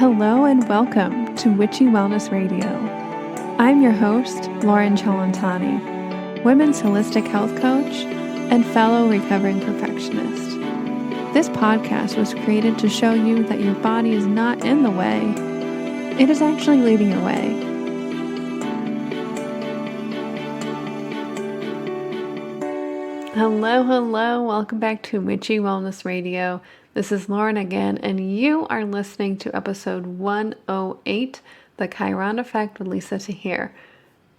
Hello and welcome to Witchy Wellness Radio. I'm your host, Lauren Chalantani, women's holistic health coach and fellow recovering perfectionist. This podcast was created to show you that your body is not in the way, it is actually leading your way. Hello, welcome back to Witchy Wellness Radio. This is Lauren again, and you are listening to episode 108, The Chiron Effect with Lisa Tahir.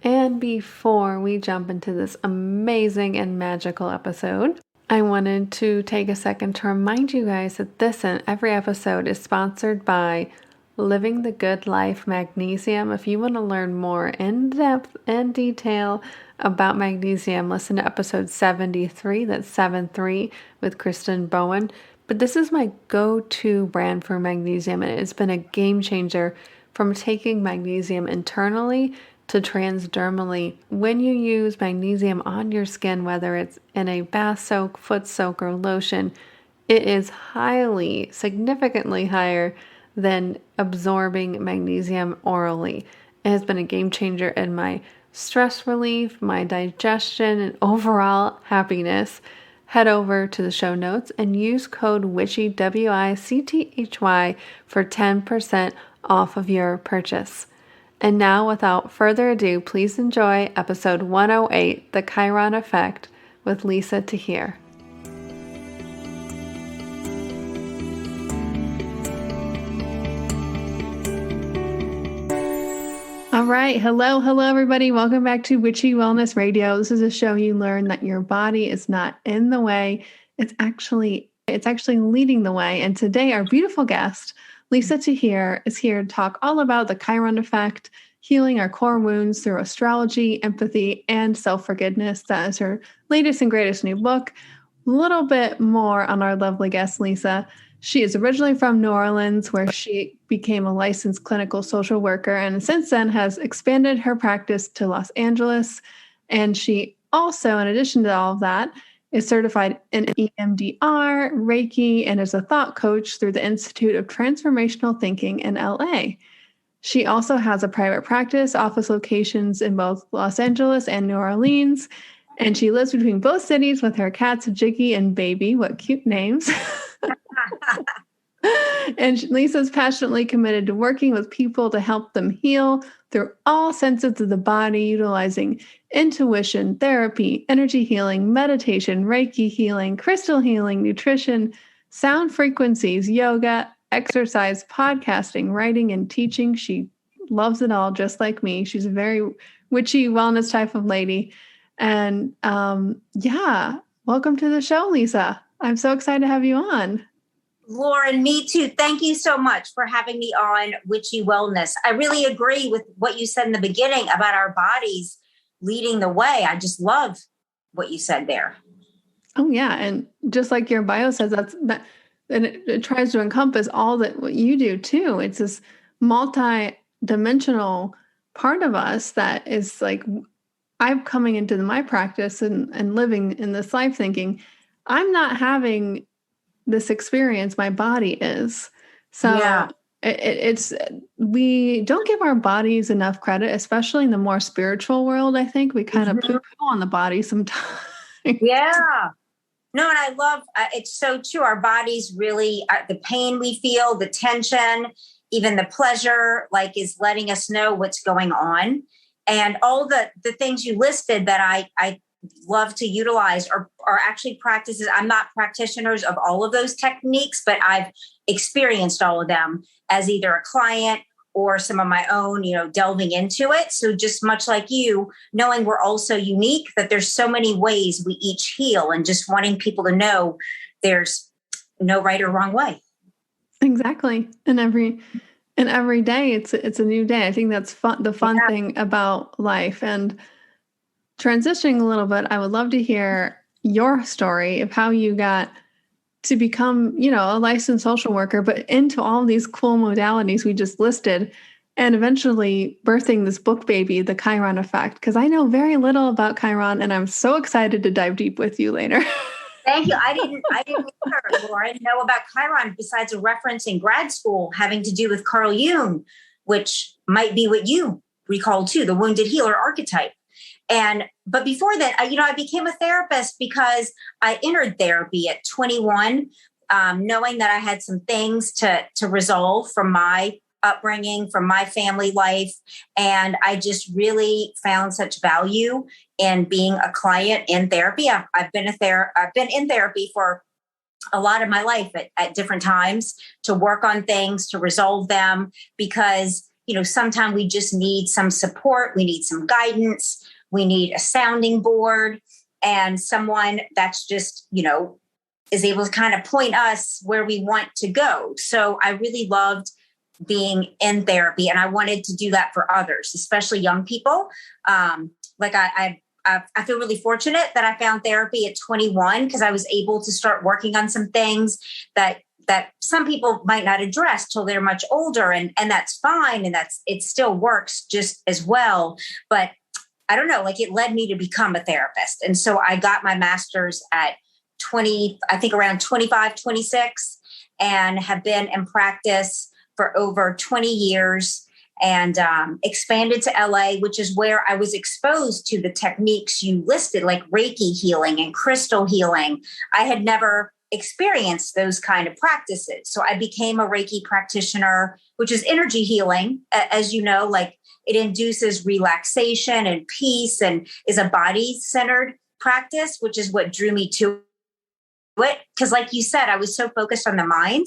And before we jump into this amazing and magical episode, I wanted to take a second to remind you guys that this and every episode is sponsored by Living the Good Life Magnesium. If you want to learn more in depth and detail about magnesium, listen to episode 73, that's 73 with Kristen Bowen. But this is my go-to brand for magnesium, and it's been a game changer from taking magnesium internally to transdermally. When you use magnesium on your skin, whether it's in a bath soak, foot soak, or lotion, it is significantly higher than absorbing magnesium orally. It has been a game changer in my stress relief, my digestion, and overall happiness. Head over to the show notes and use code WICHY, WICTHY, for 10% off of your purchase. And now, without further ado, please enjoy episode 108, The Chiron Effect, with Lisa Tahir. All right. Hello, everybody. Welcome back to Witchy Wellness Radio. This is a show you learn that your body is not in the way. It's actually leading the way. And today our beautiful guest, Lisa Tahir, is here to talk all about the Chiron effect, healing our core wounds through astrology, empathy, and self-forgiveness. That is her latest and greatest new book. A little bit more on our lovely guest, Lisa. She is originally from New Orleans, where she became a licensed clinical social worker, and since then has expanded her practice to Los Angeles. And she also, in addition to all of that, is certified in EMDR, Reiki, and is a thought coach through the Institute of Transformational Thinking in LA. She also has a private practice, office locations in both Los Angeles and New Orleans, and she lives between both cities with her cats, Jiggy and Baby. What cute names. And Lisa's passionately committed to working with people to help them heal through all senses of the body, utilizing intuition, therapy, energy healing, meditation, Reiki healing, crystal healing, nutrition, sound frequencies, yoga, exercise, podcasting, writing, and teaching. She loves it all, just like me. She's a very witchy wellness type of lady. And welcome to the show, Lisa. I'm so excited to have you on. Lauren, me too. Thank you so much for having me on Witchy Wellness. I really agree with what you said in the beginning about our bodies leading the way. I just love what you said there. Oh, yeah. And just like your bio says, and it tries to encompass all that what you do too. It's this multi-dimensional part of us that is like, I'm coming into my practice and living in this life thinking, I'm not having this experience, my body is. So yeah. It's we don't give our bodies enough credit, especially in the more spiritual world. I think we kind of poo-poo on the body sometimes. Yeah. No, and I love, it's so true. Our bodies really, the pain we feel, the tension, even the pleasure, like is letting us know what's going on. And all the things you listed that I love to utilize are actually practices. I'm not practitioners of all of those techniques, but I've experienced all of them as either a client or some of my own, delving into it. So just much like you, knowing we're all so unique, that there's so many ways we each heal, and just wanting people to know there's no right or wrong way. Exactly. And every day it's a new day. I think that's fun. The fun thing about life. And transitioning a little bit, I would love to hear your story of how you got to become, a licensed social worker, but into all these cool modalities we just listed, and eventually birthing this book baby, The Chiron Effect, because I know very little about Chiron, and I'm so excited to dive deep with you later. Thank you. I didn't either, Lauren, know about Chiron besides a reference in grad school having to do with Carl Jung, which might be what you recall too, the wounded healer archetype. But before that, I became a therapist because I entered therapy at 21, knowing that I had some things to resolve from my upbringing, from my family life. And I just really found such value in being a client in therapy. I've been in therapy for a lot of my life at different times to work on things, to resolve them, because, sometimes we just need some support. We need some guidance. We need a sounding board and someone that's just, is able to kind of point us where we want to go. So I really loved being in therapy, and I wanted to do that for others, especially young people. I feel really fortunate that I found therapy at 21 because I was able to start working on some things that some people might not address till they're much older, and that's fine, and it still works just as well. But I don't know, it led me to become a therapist. And so I got my master's at 20, I think around 25, 26, and have been in practice for over 20 years and expanded to LA, which is where I was exposed to the techniques you listed, like Reiki healing and crystal healing. I had never experienced those kind of practices. So I became a Reiki practitioner, which is energy healing, as you know, it induces relaxation and peace and is a body-centered practice, which is what drew me to it. Because like you said, I was so focused on the mind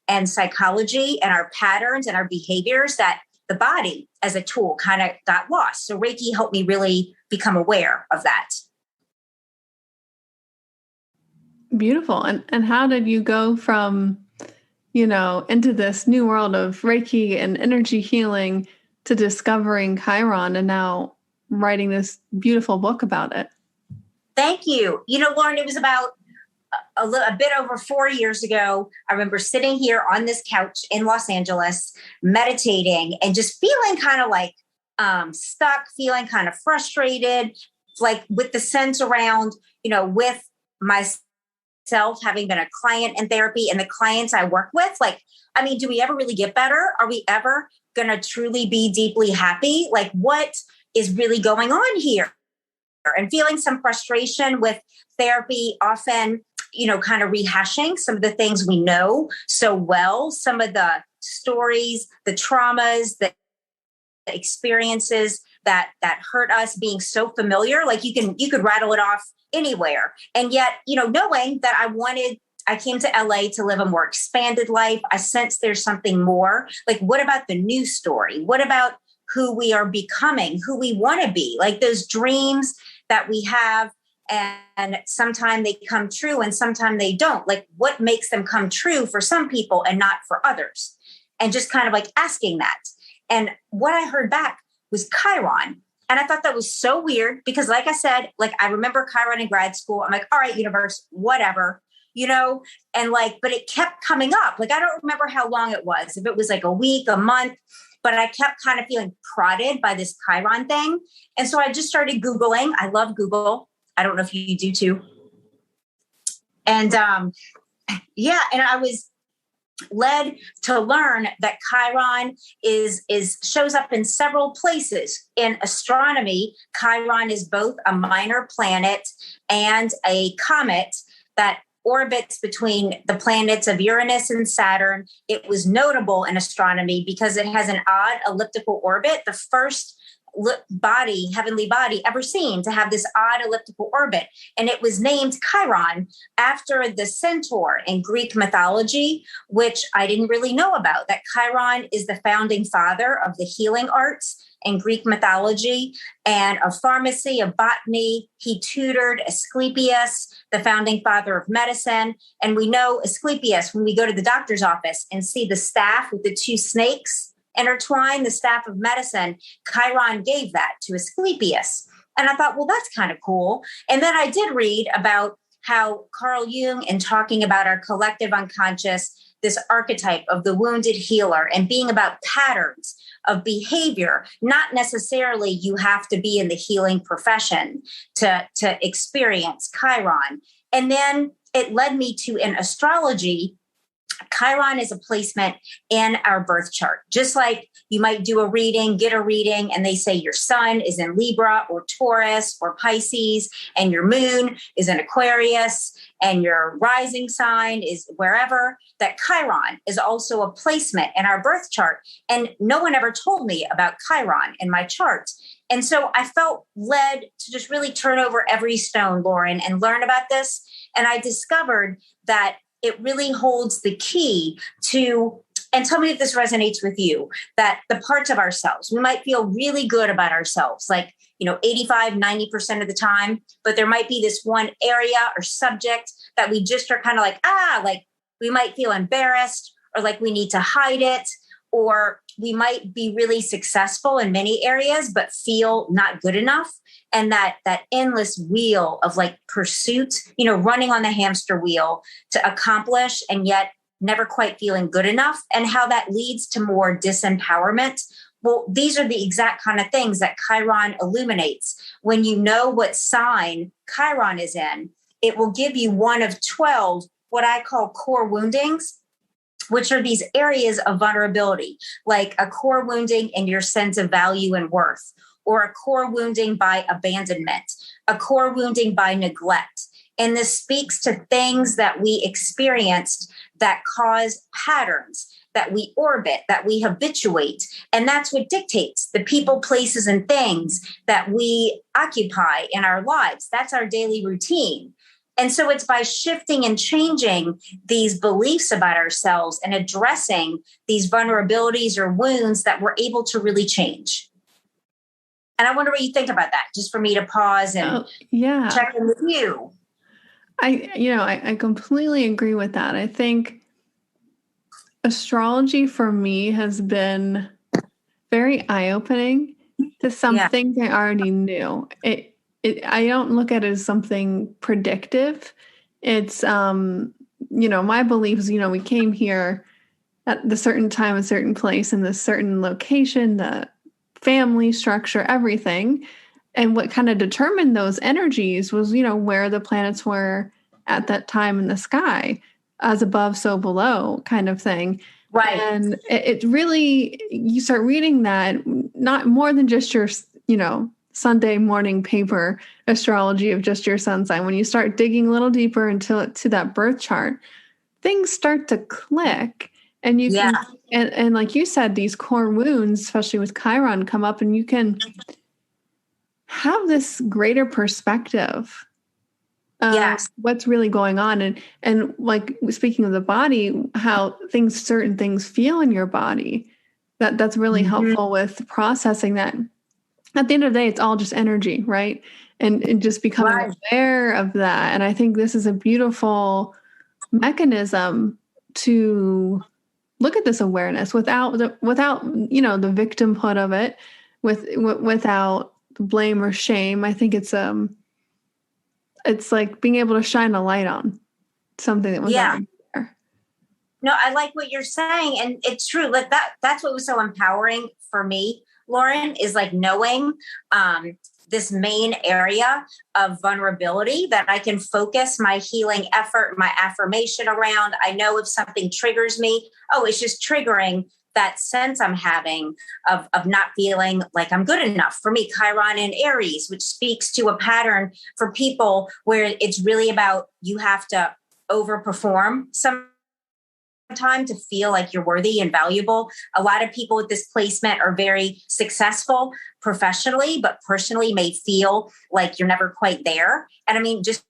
and psychology and our patterns and our behaviors that the body as a tool kind of got lost. So Reiki helped me really become aware of that. Beautiful. And how did you go from, into this new world of Reiki and energy healing to discovering Chiron and now writing this beautiful book about it? Thank you. Lauren, it was about a bit over 4 years ago. I remember sitting here on this couch in Los Angeles, meditating and just feeling kind of stuck, feeling kind of frustrated, with the sense around, with myself having been a client in therapy and the clients I work with. Do we ever really get better? Are we ever going to truly be deeply happy? What is really going on here? And feeling some frustration with therapy, often, kind of rehashing some of the things we know so well, some of the stories, the traumas, the experiences that hurt us, being so familiar. You could rattle it off anywhere. And yet, knowing that I came to LA to live a more expanded life. I sense there's something more. What about the new story? What about who we are becoming, who we want to be? Those dreams that we have, and sometimes they come true and sometimes they don't. What makes them come true for some people and not for others? And just kind of asking that. And what I heard back was Chiron. And I thought that was so weird because, like I said, I remember Chiron in grad school. I'm all right, universe, whatever, and but it kept coming up. I don't remember how long it was, if it was a week, a month, but I kept kind of feeling prodded by this Chiron thing. And so I just started Googling. I love Google. I don't know if you do too. And and I was led to learn that Chiron shows up in several places. In astronomy, Chiron is both a minor planet and a comet that orbits between the planets of Uranus and Saturn. It was notable in astronomy because it has an odd elliptical orbit, the first heavenly body ever seen to have this odd elliptical orbit. And it was named Chiron after the centaur in Greek mythology, which I didn't really know about, that Chiron is the founding father of the healing arts in Greek mythology and of pharmacy, of botany. He tutored Asclepius, the founding father of medicine. And we know Asclepius, when we go to the doctor's office and see the staff with the two snakes intertwined, the staff of medicine, Chiron gave that to Asclepius. And I thought, well, that's kind of cool. And then I did read about how Carl Jung, in talking about our collective unconscious, this archetype of the wounded healer and being about patterns of behavior, not necessarily you have to be in the healing profession to experience Chiron. And then it led me to, in astrology, Chiron is a placement in our birth chart. Just like you might do a reading, get a reading, and they say your sun is in Libra or Taurus or Pisces, and your moon is in Aquarius, and your rising sign is wherever, that Chiron is also a placement in our birth chart. And no one ever told me about Chiron in my chart. And so I felt led to just really turn over every stone, Lauren, and learn about this. And I discovered that it really holds the key to, and tell me if this resonates with you, that the parts of ourselves, we might feel really good about ourselves, like, 85, 90% of the time, but there might be this one area or subject that we just are kind of like we might feel embarrassed or like we need to hide it, or we might be really successful in many areas, but feel not good enough. And that endless wheel of like pursuit, running on the hamster wheel to accomplish and yet never quite feeling good enough, and how that leads to more disempowerment. Well, these are the exact kind of things that Chiron illuminates. When you know what sign Chiron is in, it will give you one of 12, what I call core woundings, which are these areas of vulnerability, like a core wounding in your sense of value and worth, or a core wounding by abandonment, a core wounding by neglect. And this speaks to things that we experienced that cause patterns, that we orbit, that we habituate. And that's what dictates the people, places, and things that we occupy in our lives. That's our daily routine. And so it's by shifting and changing these beliefs about ourselves and addressing these vulnerabilities or wounds that we're able to really change. And I wonder what you think about that, just for me to pause and check in with you. I completely agree with that. I think astrology for me has been very eye-opening to some things I already knew. I don't look at it as something predictive. It's, my beliefs, we came here at the certain time, a certain place, in this certain location, the family structure, everything. And what kind of determined those energies was, where the planets were at that time in the sky, as above, so below kind of thing. Right. And it really, you start reading that, not more than just your, Sunday morning paper astrology of just your sun sign. When you start digging a little deeper to that birth chart, things start to click. And you can, and like you said, these core wounds, especially with Chiron, come up, and you can have this greater perspective of what's really going on. And like, speaking of the body, how certain things feel in your body, that's really helpful with processing that. At the end of the day, it's all just energy, right? And just becoming aware of that. And I think this is a beautiful mechanism to look at this awareness without the victimhood of it, without blame or shame. I think it's like being able to shine a light on something that was already there. No, I like what you're saying, and it's true. Like that's what was so empowering for me, Lauren, is like knowing this main area of vulnerability that I can focus my healing effort, my affirmation around. I know if something triggers me, it's just triggering that sense I'm having of not feeling like I'm good enough. For me, Chiron in Aries, which speaks to a pattern for people where it's really about you have to overperform some time to feel like you're worthy and valuable. A lot of people with this placement are very successful professionally, but personally may feel like you're never quite there. And I mean, just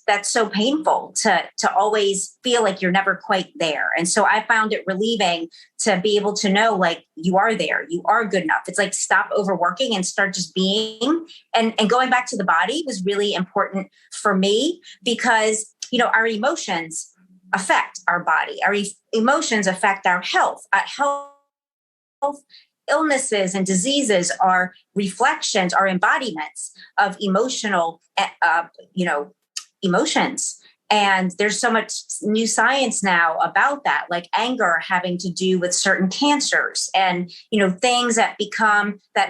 that's so painful to always feel like you're never quite there. And so I found it relieving to be able to know, like, you are there, you are good enough. It's like, stop overworking and start just being. And going back to the body was really important for me because, our emotions affect our body. Our emotions affect our health. Health illnesses and diseases are reflections, are embodiments of emotional, emotions. And there's so much new science now about that, like anger having to do with certain cancers and, things that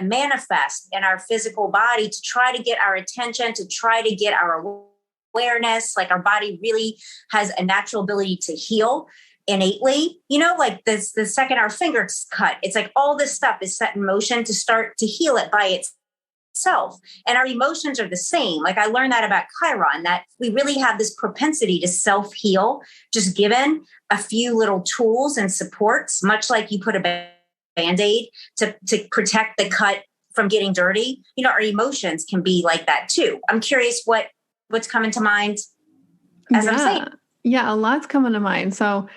manifest in our physical body to try to get our attention, to try to get our awareness, like our body really has a natural ability to heal innately, like this, the second our fingers cut, it's like all this stuff is set in motion to start to heal it by itself. And our emotions are the same. Like I learned that about Chiron, that we really have this propensity to self-heal, just given a few little tools and supports, much like you put a Band-Aid to protect the cut from getting dirty. Our emotions can be like that too. I'm curious what's coming to mind as I'm saying. Yeah, a lot's coming to mind. So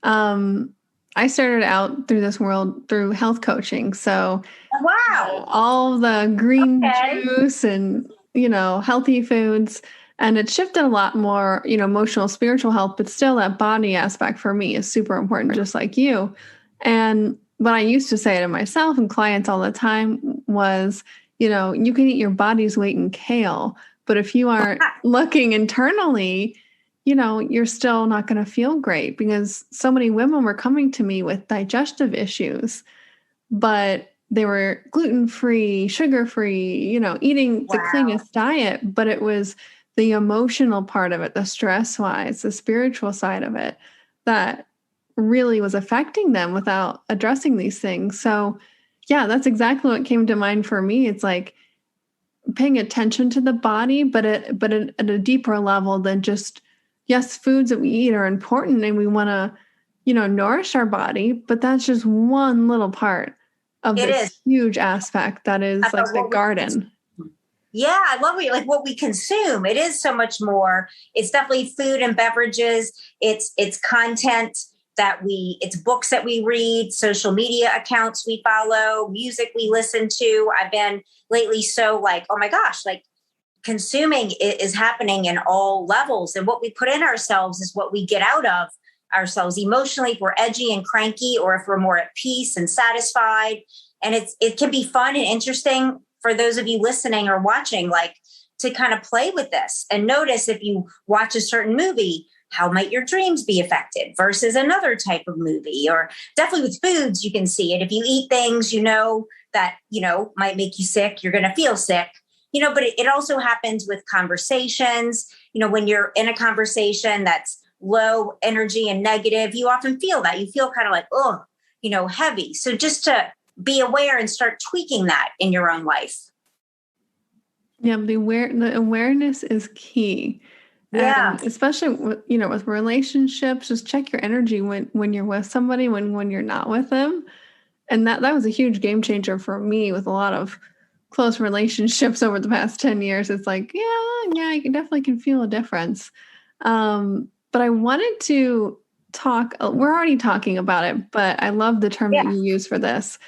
I started out through this world through health coaching. So wow, all the green juice and, healthy foods. And it shifted a lot more, emotional, spiritual health, but still that body aspect for me is super important, just like you. And what I used to say to myself and clients all the time was, you can eat your body's weight in kale, but if you aren't looking internally, you're still not going to feel great, because so many women were coming to me with digestive issues, but they were gluten-free, sugar-free, eating the cleanest diet, but it was the emotional part of it, the stress-wise, the spiritual side of it that really was affecting them without addressing these things. So yeah, that's exactly what came to mind for me. It's like paying attention to the body, but at a deeper level than just, yes, foods that we eat are important and we want to, nourish our body, but that's just one little part of this huge aspect that is like the garden. Yeah, I love what we consume. It is so much more. It's definitely food and beverages. It's content it's books that we read, social media accounts we follow, music we listen to. I've been lately so like, oh my gosh, like consuming is happening in all levels. And what we put in ourselves is what we get out of ourselves emotionally, if we're edgy and cranky, or if we're more at peace and satisfied. And it can be fun and interesting for those of you listening or watching, like to kind of play with this and notice if you watch a certain movie, how might your dreams be affected versus another type of movie? Or definitely with foods, you can see it. If you eat things, that, might make you sick, you're going to feel sick, but it also happens with conversations. When you're in a conversation that's low energy and negative, you often feel that. You feel kind of like, oh, heavy. So just to be aware and start tweaking that in your own life. Yeah, the awareness is key. Yeah. And especially with relationships, just check your energy when you're with somebody, when you're not with them. And that was a huge game changer for me with a lot of close relationships over the past 10 years. It's like, yeah, I definitely can feel a difference. But I wanted to talk, we're already talking about it, but I love the term that you use for this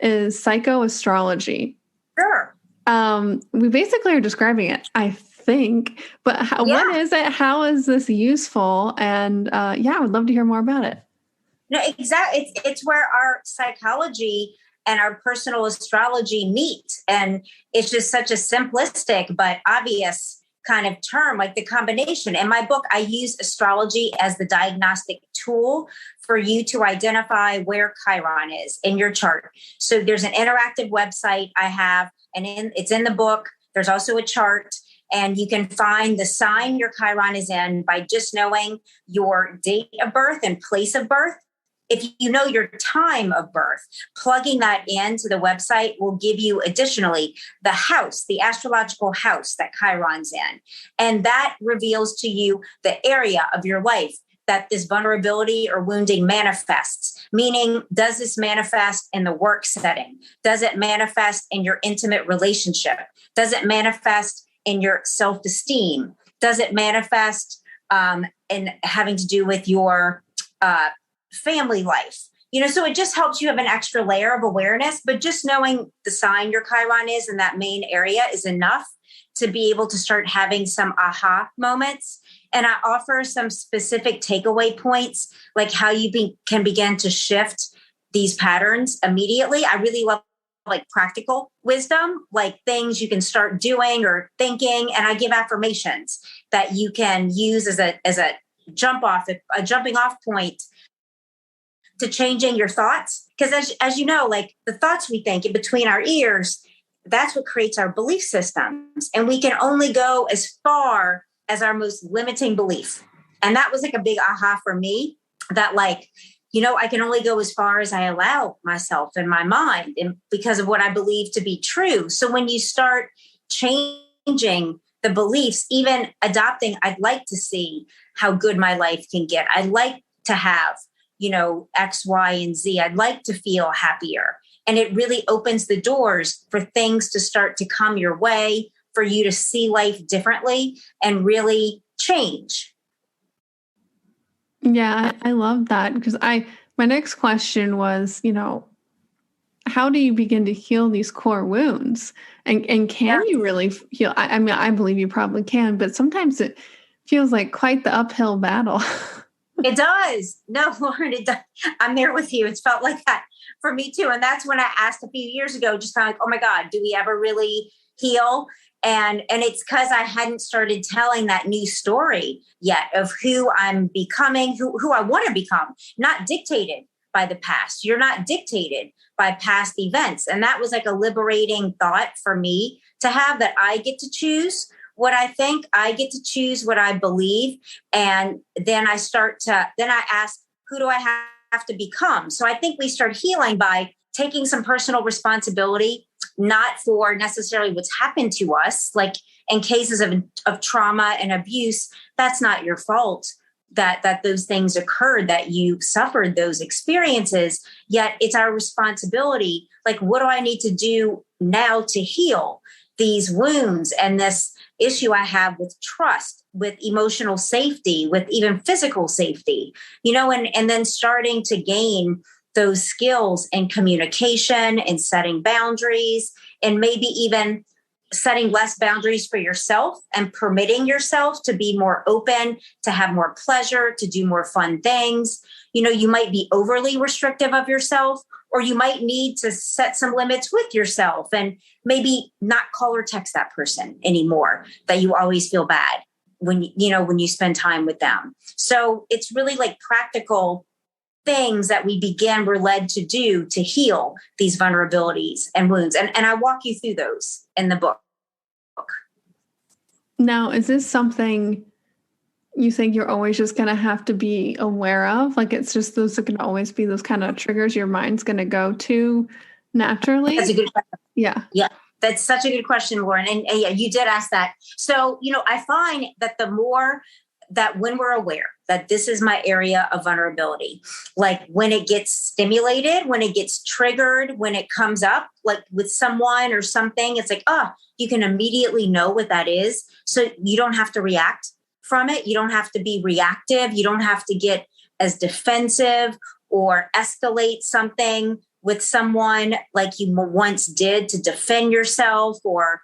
is psychoastrology. Sure. We basically are describing it, I think, but what is it? How is this useful? And I would love to hear more about it. No, exactly. It's where our psychology and our personal astrology meet. And it's just such a simplistic but obvious kind of term, like the combination. In my book, I use astrology as the diagnostic tool for you to identify where Chiron is in your chart. So there's an interactive website I have, and it's in the book. There's also a chart, and you can find the sign your Chiron is in by just knowing your date of birth and place of birth. If you know your time of birth, plugging that into the website will give you additionally the house, the astrological house that Chiron's in. And that reveals to you the area of your life that this vulnerability or wounding manifests. Meaning, does this manifest in the work setting? Does it manifest in your intimate relationship? Does it manifest in your self-esteem? Does it manifest in having to do with your family life? So it just helps you have an extra layer of awareness, but just knowing the sign your Chiron is in that main area is enough to be able to start having some aha moments. And I offer some specific takeaway points, like how you can begin to shift these patterns immediately. I really love like practical wisdom, like things you can start doing or thinking. And I give affirmations that you can use as a jumping off point to changing your thoughts. Because as you know, like the thoughts we think in between our ears, that's what creates our belief systems. And we can only go as far as our most limiting belief. And that was like a big aha for me, that like, I can only go as far as I allow myself and my mind, and because of what I believe to be true. So when you start changing the beliefs, even adopting, I'd like to see how good my life can get. I'd like to have, X, Y, and Z. I'd like to feel happier. And it really opens the doors for things to start to come your way, for you to see life differently and really change. Yeah, I love that, because my next question was, how do you begin to heal these core wounds? And can you really heal? I mean, I believe you probably can, but sometimes it feels like quite the uphill battle. It does. No, Lauren, it does. I'm there with you. It's felt like that for me too. And that's when I asked a few years ago, just kind of like, oh my God, do we ever really heal? And it's because I hadn't started telling that new story yet of who I'm becoming, who I want to become, not dictated by the past. You're not dictated by past events. And that was like a liberating thought for me to have, that I get to choose what I think, I get to choose what I believe. And then I ask, who do I have to become? So I think we start healing by taking some personal responsibility, not for necessarily what's happened to us. Like in cases of trauma and abuse, that's not your fault that those things occurred, that you suffered those experiences. Yet it's our responsibility. Like, what do I need to do now to heal these wounds and this issue I have with trust, with emotional safety, with even physical safety, and then starting to gain those skills in communication and setting boundaries, and maybe even setting less boundaries for yourself and permitting yourself to be more open, to have more pleasure, to do more fun things. You might be overly restrictive of yourself, or you might need to set some limits with yourself and maybe not call or text that person anymore, that you always feel bad when you spend time with them. So it's really like practical things that we're led to do to heal these vulnerabilities and wounds. And I walk you through those in the book. Now, is this something you think you're always just going to have to be aware of? Like, it's just those are going to always be those kind of triggers your mind's going to go to naturally? That's a good question. Yeah. Yeah. That's such a good question, Lauren. And yeah, you did ask that. So, I find that the more that when we're aware that this is my area of vulnerability, like when it gets stimulated, when it gets triggered, when it comes up, like with someone or something, it's like, you can immediately know what that is. So you don't have to react from it. You don't have to be reactive. You don't have to get as defensive or escalate something with someone like you once did to defend yourself or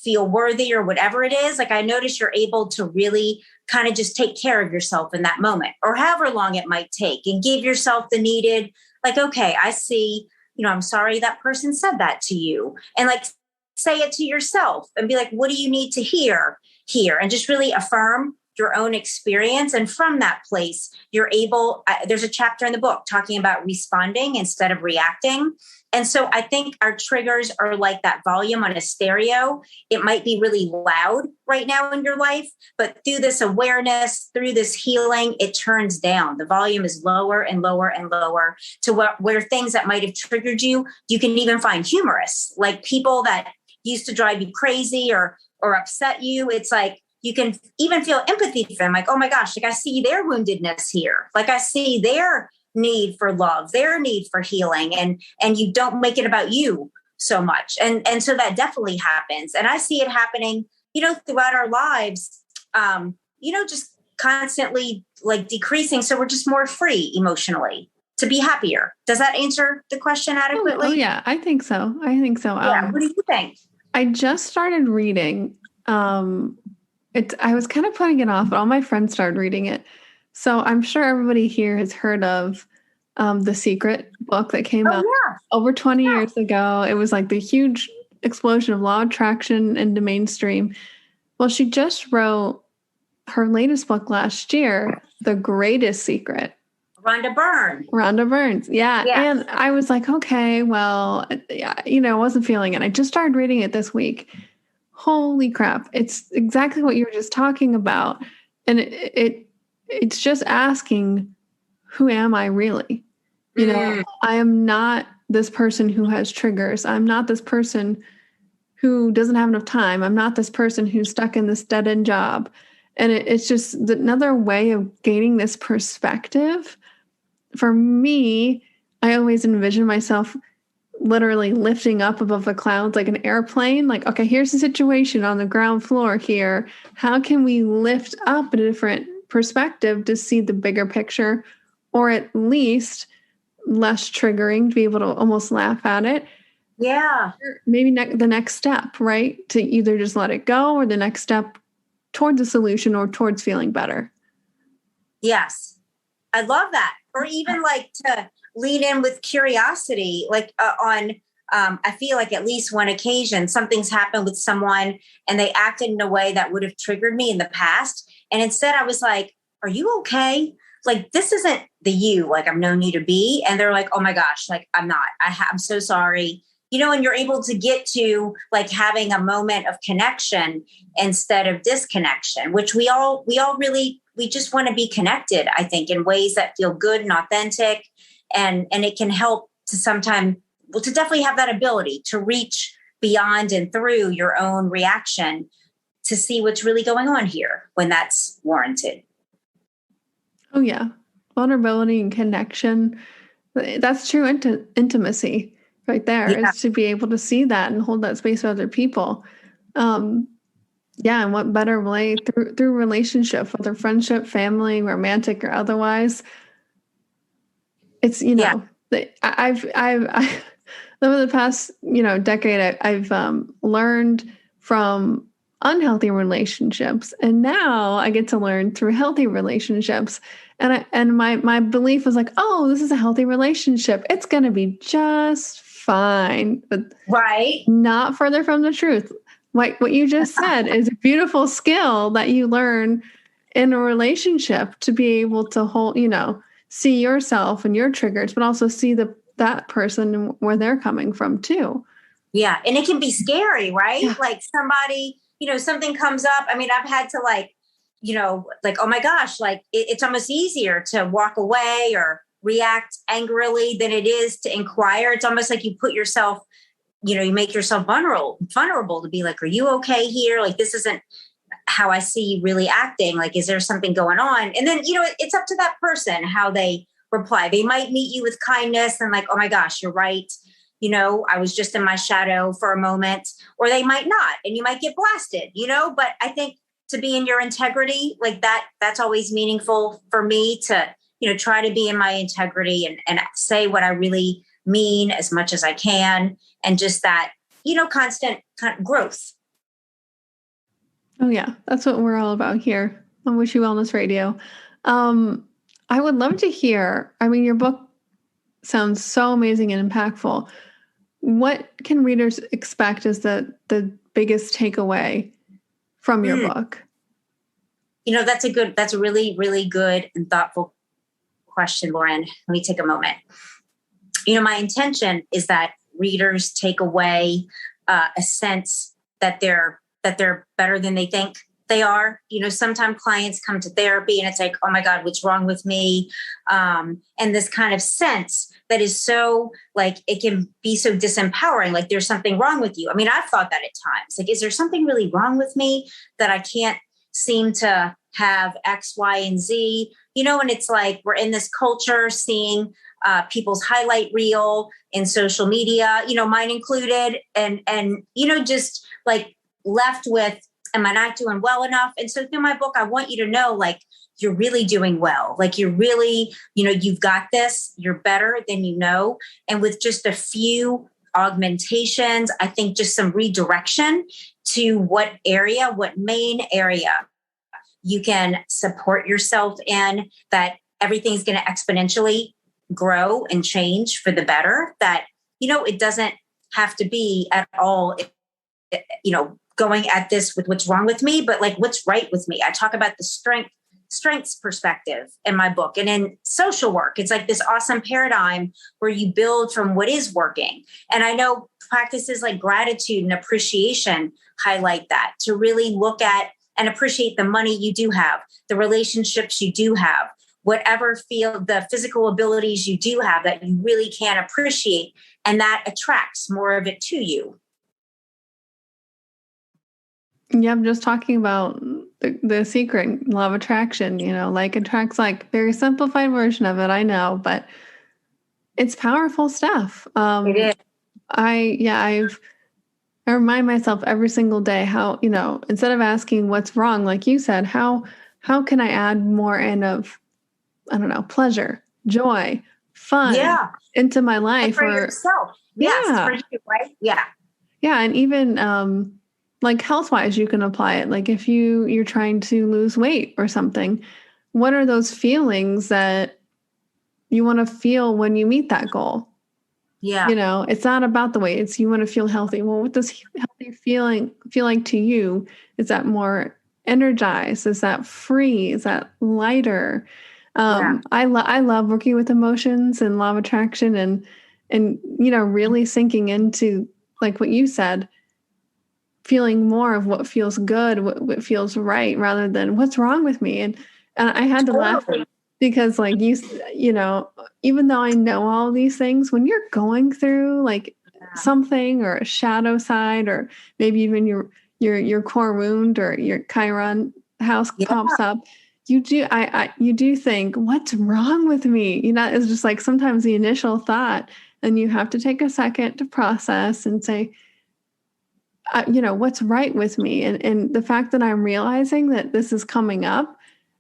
feel worthy or whatever it is. Like, I notice you're able to really kind of just take care of yourself in that moment, or however long it might take, and give yourself the needed, like, okay, I see, I'm sorry that person said that to you. And like, say it to yourself and be like, what do you need to hear here? And just really affirm your own experience. And from that place, you're able, there's a chapter in the book talking about responding instead of reacting. And so I think our triggers are like that volume on a stereo. It might be really loud right now in your life, but through this awareness, through this healing, it turns down. The volume is lower and lower and lower to where things that might have triggered you, you can even find humorous, like people that used to drive you crazy or upset you. It's like, you can even feel empathy for them. Like, oh my gosh, like I see their woundedness here. Like I see their need for love, their need for healing, and you don't make it about you so much. And so that definitely happens. And I see it happening, throughout our lives, just constantly like decreasing. So we're just more free emotionally to be happier. Does that answer the question adequately? Oh yeah, I think so. Yeah. What do you think? I just started reading. I was kind of putting it off, but all my friends started reading it. So I'm sure everybody here has heard of The Secret book that came out over 20 years ago. It was like the huge explosion of law of attraction into mainstream. Well, she just wrote her latest book last year, The Greatest Secret. Rhonda Byrne. Yeah. And I was like, okay, well, I wasn't feeling it. I just started reading it this week. holy crap, it's exactly what you were just talking about. And it's just asking, who am I really? You know, I am not this person who has triggers. I'm not this person who doesn't have enough time. I'm not this person who's stuck in this dead-end job. And it's just another way of gaining this perspective. For me, I always envision myself literally lifting up above the clouds like an airplane. Like, okay, here's the situation on the ground floor here. How can we lift up a different perspective to see the bigger picture, or at least less triggering, to be able to almost laugh at it? Yeah. Maybe the next step, right? To either just let it go, or the next step towards a solution or towards feeling better. Yes. I love that. Or even like to lean in with curiosity, like I feel like at least one occasion, something's happened with someone and they acted in a way that would have triggered me in the past. And instead I was like, are you okay? Like, this isn't the you, like I've known you to be. And they're like, oh my gosh, like I'm not, I'm so sorry. You know, and you're able to get to like having a moment of connection instead of disconnection, which we all really, we just want to be connected, I think, in ways that feel good and authentic. And it can help to sometimes, well, to definitely have that ability to reach beyond and through your own reaction to see what's really going on here when that's warranted. Oh, yeah. Vulnerability and connection. That's true intimacy right there, is to be able to see that and hold that space with other people. Yeah, and what better way through relationship, whether friendship, family, romantic, or otherwise. It's, you know, I've over the past, decade, I've learned from unhealthy relationships, and now I get to learn through healthy relationships. And my belief was like, oh, this is a healthy relationship, it's going to be just fine. But right, not further from the truth. What you just said is a beautiful skill that you learn in a relationship, to be able to hold, see yourself and your triggers, but also see that person and where they're coming from too. Yeah. And it can be scary, right? Yeah. Like somebody, something comes up. I mean, I've had to like, oh my gosh, like it's almost easier to walk away or react angrily than it is to inquire. It's almost like you put yourself, you make yourself vulnerable to be like, are you okay here? Like, this isn't how I see you really acting. Like, is there something going on? And then, it's up to that person how they reply. They might meet you with kindness and like, oh my gosh, you're right. I was just in my shadow for a moment, or they might not, and you might get blasted, but I think to be in your integrity like that, that's always meaningful for me to, try to be in my integrity and say what I really mean as much as I can. And just that, constant kind of growth. Oh yeah. That's what we're all about here on Wishy Wellness Radio. I would love to hear, I mean, your book sounds so amazing and impactful. What can readers expect as the biggest takeaway from your book? That's a really, really good and thoughtful question, Lauren. Let me take a moment. My intention is that readers take away a sense that they're better than they think they are. Sometimes clients come to therapy and it's like, oh my God, what's wrong with me? And this kind of sense that is so like, it can be so disempowering. Like there's something wrong with you. I mean, I've thought that at times, like, is there something really wrong with me that I can't seem to have X, Y, and Z, and it's like, we're in this culture seeing people's highlight reel in social media, mine included. And, just like left with, am I not doing well enough? And so through my book, I want you to know, like, you're really doing well. Like you're really, you've got this, you're better than you know. And with just a few augmentations, I think just some redirection to what main area you can support yourself in, that everything's going to exponentially grow and change for the better, that, it doesn't have to be at all, going at this with what's wrong with me, but like what's right with me. I talk about the strengths perspective in my book. And in social work, it's like this awesome paradigm where you build from what is working. And I know practices like gratitude and appreciation highlight that, to really look at and appreciate the money you do have, the relationships you do have, whatever field, the physical abilities you do have that you really can appreciate. And that attracts more of it to you. Yeah, I'm just talking about the secret, law of attraction, like attracts, like very simplified version of it, I know, but it's powerful stuff. It is. I remind myself every single day how, instead of asking what's wrong, like you said, how can I add more in of, I don't know, pleasure, joy, fun into my life, and for yourself. Yes, for you, right? Yeah. Yeah. And even, like health-wise, you can apply it. Like if you're trying to lose weight or something, what are those feelings that you want to feel when you meet that goal? Yeah. It's not about the weight. It's you want to feel healthy. Well, what does healthy feeling feel like to you? Is that more energized? Is that free? Is that lighter? I love working with emotions and law of attraction and really sinking into, like what you said, feeling more of what feels good, what feels right, rather than what's wrong with me. And I had to laugh because, like even though I know all these things, when you're going through like something or a shadow side, or maybe even your core wound or your Chiron house pops up, you do think, what's wrong with me? It's just like sometimes the initial thought, and you have to take a second to process and say, what's right with me? And the fact that I'm realizing that this is coming up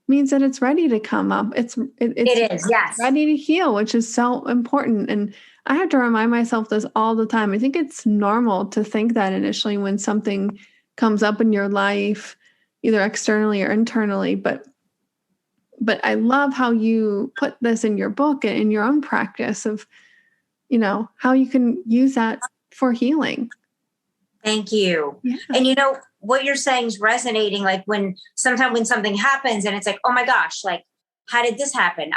means that it's ready to come up. It is, yes, ready to heal, which is so important. And I have to remind myself this all the time. I think it's normal to think that initially when something comes up in your life, either externally or internally. But I love how you put this in your book and in your own practice of, how you can use that for healing. Thank you. Yeah. And what you're saying is resonating. Like when something happens and it's like, oh my gosh, like, how did this happen?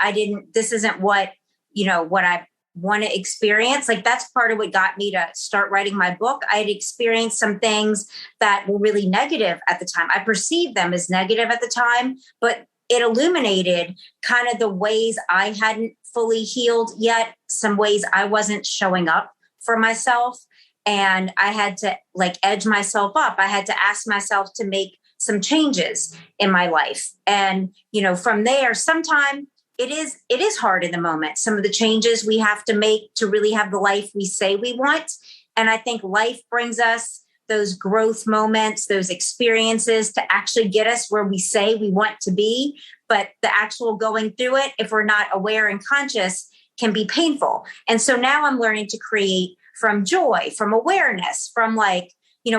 This isn't what I want to experience. Like that's part of what got me to start writing my book. I had experienced some things that were really negative at the time. I perceived them as negative at the time, but it illuminated kind of the ways I hadn't fully healed yet, some ways I wasn't showing up for myself. And I had to like edge myself up. I had to ask myself to make some changes in my life. And, from there, sometimes it is hard in the moment. Some of the changes we have to make to really have the life we say we want. And I think life brings us those growth moments, those experiences to actually get us where we say we want to be. But the actual going through it, if we're not aware and conscious, can be painful. And so now I'm learning to create from joy, from awareness, from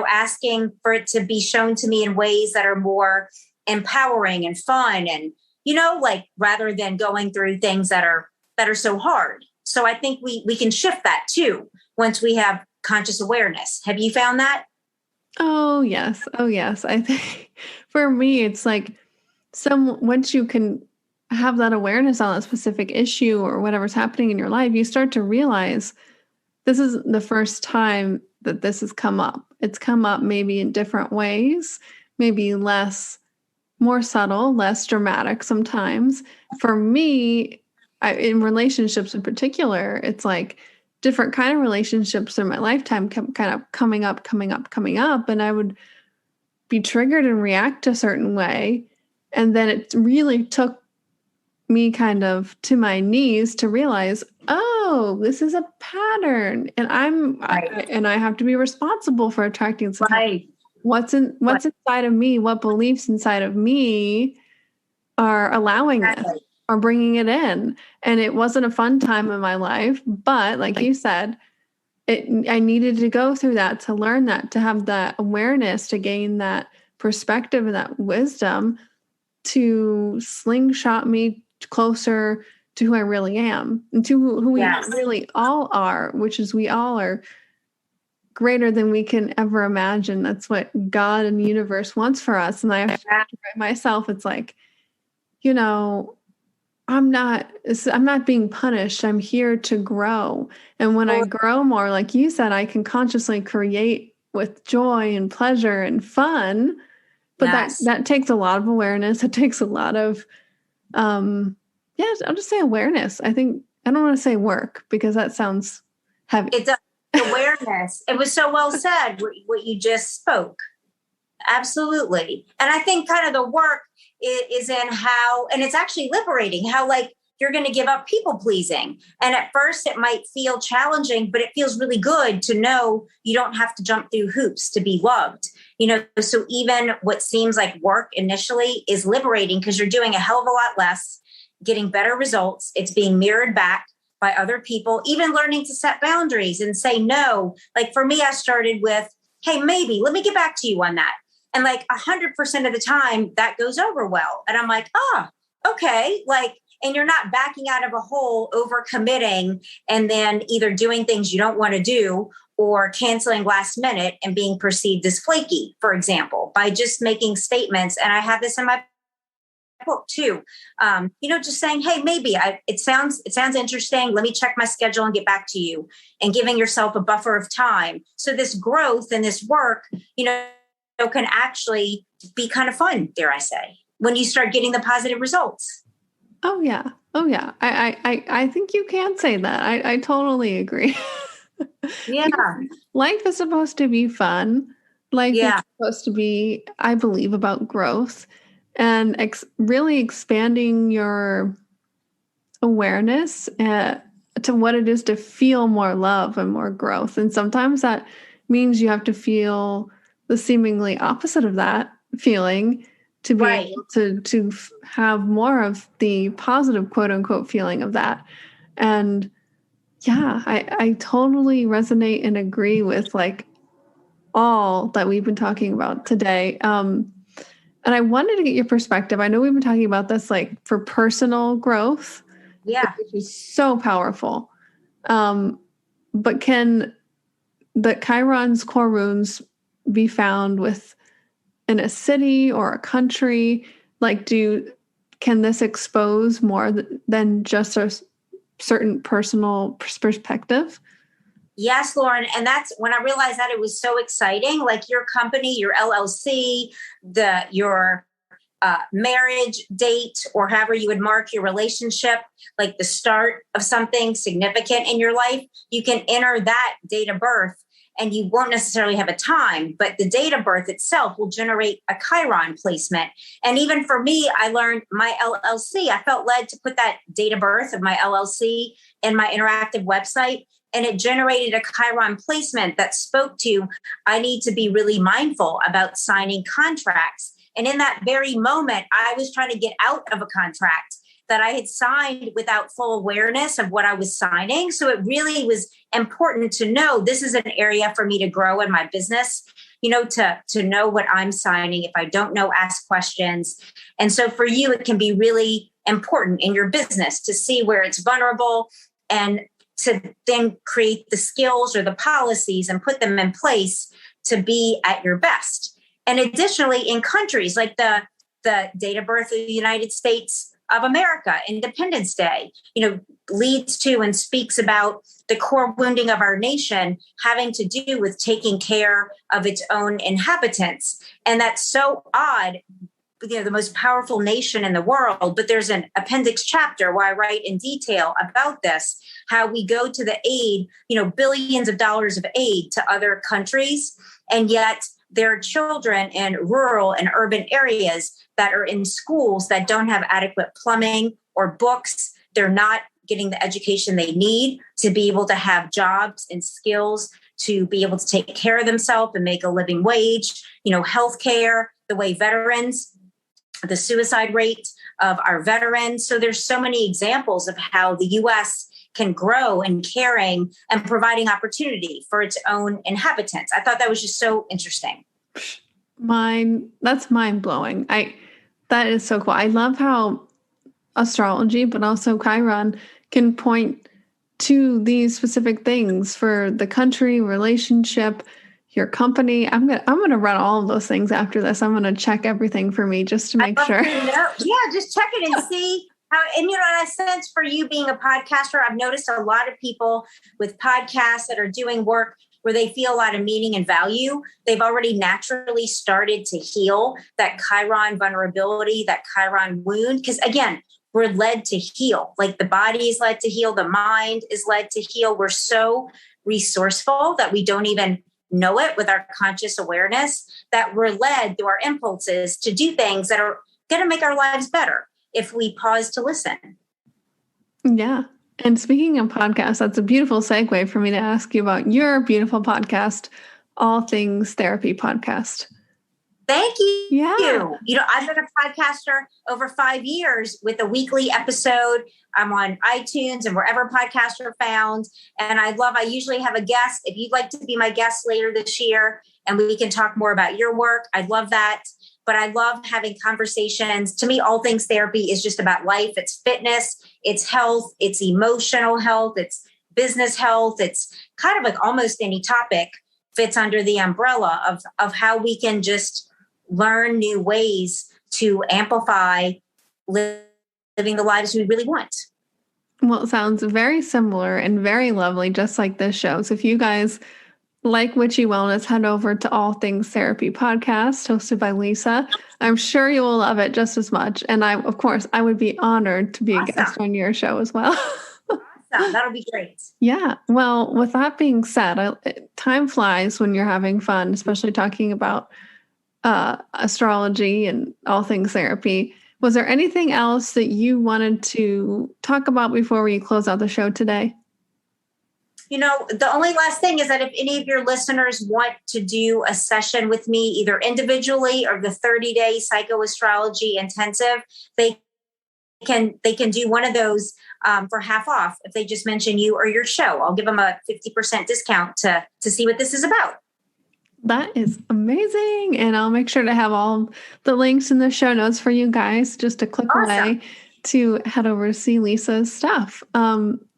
asking for it to be shown to me in ways that are more empowering and fun and, rather than going through things that are so hard. So I think we can shift that too, once we have conscious awareness. Have you found that? Oh, yes. I think for me, it's like once you can have that awareness on a specific issue or whatever's happening in your life, you start to realize this is the first time that this has come up. It's come up maybe in different ways, maybe more subtle, less dramatic sometimes. For me, in relationships in particular, it's like different kind of relationships in my lifetime kind of coming up. And I would be triggered and react a certain way. And then it really took me kind of to my knees to realize, oh, this is a pattern, and I have to be responsible for attracting some what's inside of me, what beliefs inside of me are allowing this or bringing it in. And it wasn't a fun time in my life, but like you said, I needed to go through that to learn that, to have that awareness, to gain that perspective and that wisdom to slingshot me closer to who I really am and to who we really all are, which is we all are greater than we can ever imagine. That's what God and the universe wants for us. And I have to write myself, it's like, I'm not being punished. I'm here to grow. And when I Well, grow more, like you said, I can consciously create with joy and pleasure and fun. But yes. that takes a lot of awareness. It takes a lot of, yeah, I'll just say awareness. I think I don't want to say work because that sounds heavy. It's awareness. It was so well said, what you just spoke. Absolutely. And I think kind of the work is in how, and it's actually liberating, how like you're going to give up people pleasing. And at first it might feel challenging, but it feels really good to know you don't have to jump through hoops to be loved. So even what seems like work initially is liberating because you're doing a hell of a lot less, getting better results. It's being mirrored back by other people, even learning to set boundaries and say no. Like for me, I started with, hey, maybe let me get back to you on that. And like 100% of the time that goes over well. And I'm like, okay. Like, and you're not backing out of a hole, over committing, and then either doing things you don't want to do or canceling last minute and being perceived as flaky, for example, by just making statements. And I have this in my book too. Just saying, hey, maybe it sounds interesting. Let me check my schedule and get back to you, and giving yourself a buffer of time. So this growth and this work, can actually be kind of fun, dare I say, when you start getting the positive results. Oh yeah. I think you can say that. I totally agree. Yeah. Life is supposed to be fun. Life is supposed to be, I believe, about growth and really expanding your awareness to what it is to feel more love and more growth. And sometimes that means you have to feel the seemingly opposite of that feeling to be able to have more of the positive quote unquote feeling of that. And yeah, I totally resonate and agree with like all that we've been talking about today. And I wanted to get your perspective. I know we've been talking about this like for personal growth, which is so powerful. But can the Chiron's core runes be found in a city or a country? Like, can this expose more than just a certain personal perspective? Yes, Lauren. And that's when I realized that, it was so exciting. Like your company, your LLC, your marriage date, or however you would mark your relationship, like the start of something significant in your life, you can enter that date of birth. And you won't necessarily have a time, but the date of birth itself will generate a Chiron placement. And even for me, I learned my LLC. I felt led to put that date of birth of my LLC in my interactive website. And it generated a Chiron placement that spoke to, I need to be really mindful about signing contracts. And in that very moment, I was trying to get out of a contract that I had signed without full awareness of what I was signing. So it really was important to know this is an area for me to grow in my business, to know what I'm signing. If I don't know, ask questions. And so for you, it can be really important in your business to see where it's vulnerable and to then create the skills or the policies and put them in place to be at your best. And additionally, in countries like the date of birth of the United States of America, Independence Day, leads to and speaks about the core wounding of our nation having to do with taking care of its own inhabitants. And that's so odd, the most powerful nation in the world. But there's an appendix chapter where I write in detail about this, how we go to the aid, billions of dollars of aid to other countries. And yet there are children in rural and urban areas that are in schools that don't have adequate plumbing or books. They're not getting the education they need to be able to have jobs and skills to be able to take care of themselves and make a living wage, healthcare, the way veterans, the suicide rate of our veterans. So there's so many examples of how the U.S. can grow in caring and providing opportunity for its own inhabitants. I thought that was just so interesting. That's mind blowing. That is so cool. I love how astrology, but also Chiron can point to these specific things for the country, relationship, your company. I'm gonna run all of those things after this. I'm gonna check everything for me just to make sure. Yeah, just check it and see And in a sense, for you being a podcaster, I've noticed a lot of people with podcasts that are doing work where they feel a lot of meaning and value. They've already naturally started to heal that Chiron vulnerability, that Chiron wound. Because again, we're led to heal. Like the body is led to heal. The mind is led to heal. We're so resourceful that we don't even know it with our conscious awareness, that we're led through our impulses to do things that are going to make our lives better if we pause to listen. Yeah. And speaking of podcasts, that's a beautiful segue for me to ask you about your beautiful podcast, All Things Therapy Podcast. Thank you. Yeah. I've been a podcaster over 5 years with a weekly episode. I'm on iTunes and wherever podcasts are found. And I usually have a guest. If you'd like to be my guest later this year and we can talk more about your work, I'd love that. But I love having conversations. To me, All Things Therapy is just about life. It's fitness, it's health, it's emotional health, it's business health. It's kind of like almost any topic fits under the umbrella of how we can just learn new ways to amplify living the lives we really want. Well, it sounds very similar and very lovely, just like this show. So if you guys like Witchy Wellness, head over to All Things Therapy Podcast, hosted by Lisa. I'm sure you will love it just as much. And I would be honored to be a guest on your show as well. Awesome. That'll be great. Yeah. Well, with that being said, time flies when you're having fun, especially talking about astrology and all things therapy. Was there anything else that you wanted to talk about before we close out the show today? The only last thing is that if any of your listeners want to do a session with me, either individually or the 30-day psychoastrology intensive, they can do one of those for half off if they just mention you or your show. I'll give them a 50% discount to see what this is about. That is amazing. And I'll make sure to have all the links in the show notes for you guys, just a click away to head over to see Lisa's stuff.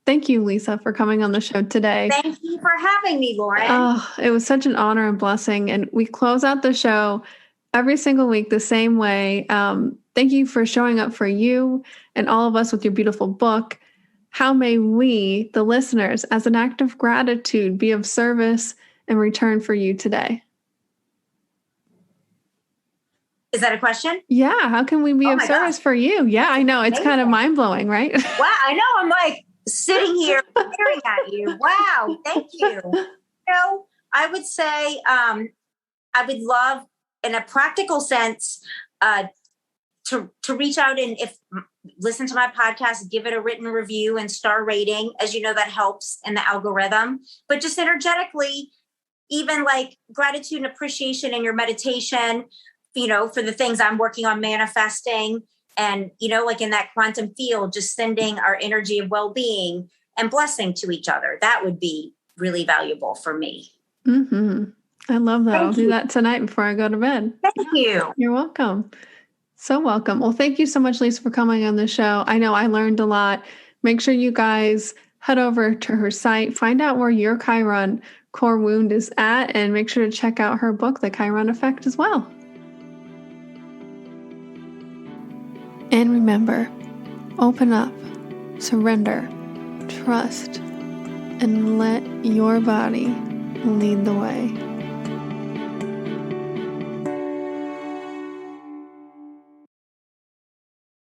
Thank you, Lisa, for coming on the show today. Thank you for having me, Lauren. Oh, it was such an honor and blessing. And we close out the show every single week the same way. Thank you for showing up for you and all of us with your beautiful book. How may we, the listeners, as an act of gratitude, be of service and return for you today? Is that a question? Yeah. How can we be of service for you? Yeah, I know. It's kind of mind-blowing, right? Wow. I know. I'm like sitting here staring at you. Wow. Thank you. I would say I would love, in a practical sense, to reach out and listen to my podcast, give it a written review and star rating. As you know, that helps in the algorithm. But just energetically, even like gratitude and appreciation in your meditation, for the things I'm working on manifesting. And, like in that quantum field, just sending our energy of well-being and blessing to each other. That would be really valuable for me. Mm-hmm. I love that. I'll do that tonight before I go to bed. Thank you. You're welcome. So welcome. Well, thank you so much, Lisa, for coming on the show. I know I learned a lot. Make sure you guys head over to her site, find out where your Chiron core wound is at, and make sure to check out her book, The Chiron Effect, as well. And remember, open up, surrender, trust, and let your body lead the way.